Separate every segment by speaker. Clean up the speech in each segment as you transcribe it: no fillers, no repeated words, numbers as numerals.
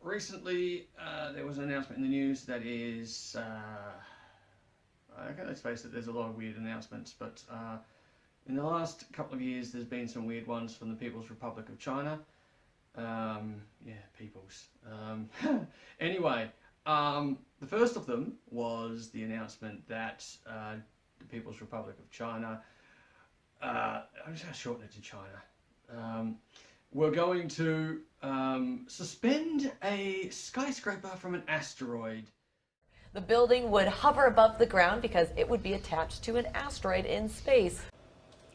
Speaker 1: recently there was an announcement in the news that is, okay, let's face it, there's a lot of weird announcements, but in the last couple of years there's been some weird ones from the People's Republic of China. Yeah, peoples. Anyway, the first of them was the announcement that the People's Republic of China, I'm just going to shorten it to China, we're going to suspend a skyscraper from an asteroid.
Speaker 2: The building would hover above the ground because it would be attached to an asteroid in space.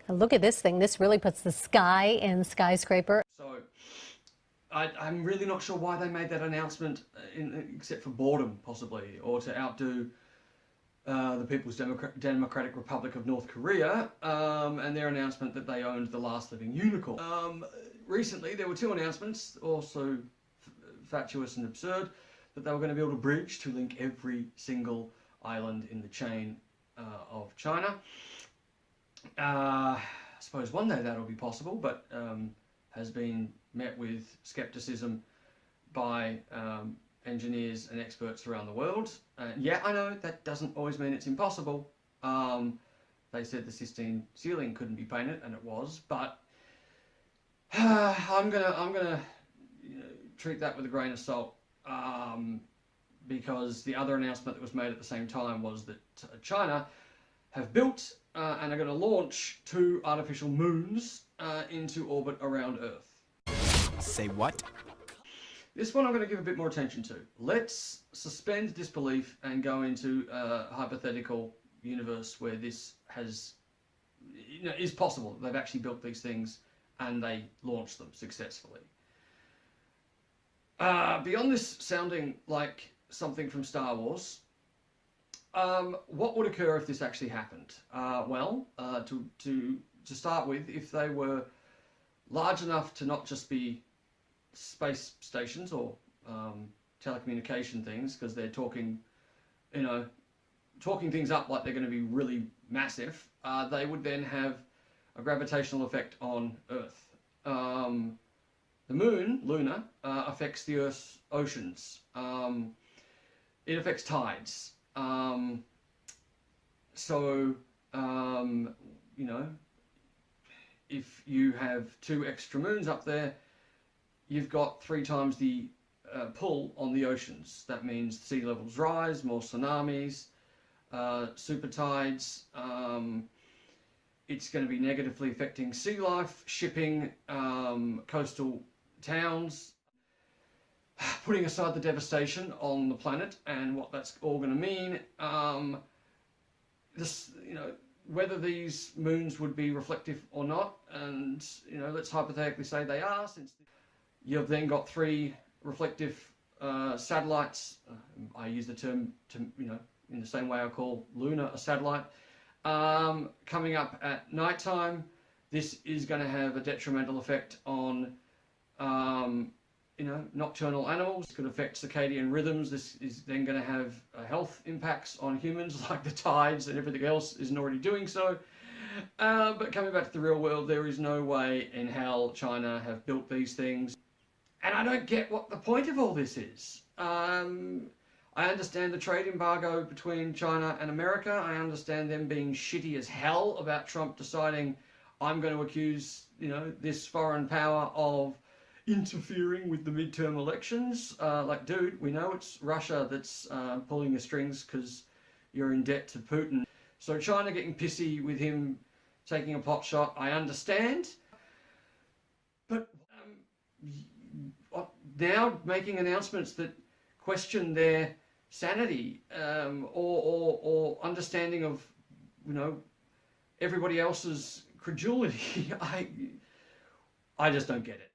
Speaker 3: Look at this thing. This really puts the sky in skyscraper.
Speaker 1: So, I'm really not sure why they made that announcement, except for boredom, possibly, or to outdo the People's Democratic Republic of North Korea and their announcement that they owned the last living unicorn. Recently, there were two announcements, also fatuous and absurd, that they were going to build a bridge to link every single island in the chain of China. I suppose one day that'll be possible, but has been met with skepticism by engineers and experts around the world. Yeah, I know that doesn't always mean it's impossible. They said the Sistine ceiling couldn't be painted, and it was, but I'm gonna treat that with a grain of salt, because the other announcement that was made at the same time was that China have built and are going to launch 2 artificial moons into orbit around Earth.
Speaker 4: Say what?
Speaker 1: This one I'm going to give a bit more attention to. Let's suspend disbelief and go into a hypothetical universe where this is possible. They've actually built these things and they launched them successfully. Beyond this sounding like something from Star Wars, what would occur if this actually happened? To start with, if they were large enough to not just be space stations or telecommunication things, because they're talking things up like they're going to be really massive, they would then have a gravitational effect on Earth. The moon, Luna, affects the Earth's oceans. It affects tides. If you have 2 extra moons up there, you've got 3 times the pull on the oceans. That means sea levels rise, more tsunamis, super tides. It's going to be negatively affecting sea life, shipping, coastal towns. Putting aside the devastation on the planet and what that's all going to mean, whether these moons would be reflective or not, and let's hypothetically say they are, since you've then got 3 reflective satellites. I use the term in the same way I call Luna a satellite. Coming up at night time, this is going to have a detrimental effect on nocturnal animals. It could affect circadian rhythms. This is then going to have health impacts on humans, like the tides and everything else isn't already doing so. But coming back to the real world, there is no way in hell China have built these things. And I don't get what the point of all this is. I understand the trade embargo between China and America. I understand them being shitty as hell about Trump deciding, I'm going to accuse, this foreign power of interfering with the midterm elections. Like, dude, we know it's Russia that's pulling the strings because you're in debt to Putin. So China getting pissy with him taking a pot shot, I understand. But now making announcements that question their sanity or understanding of, everybody else's credulity, I just don't get it.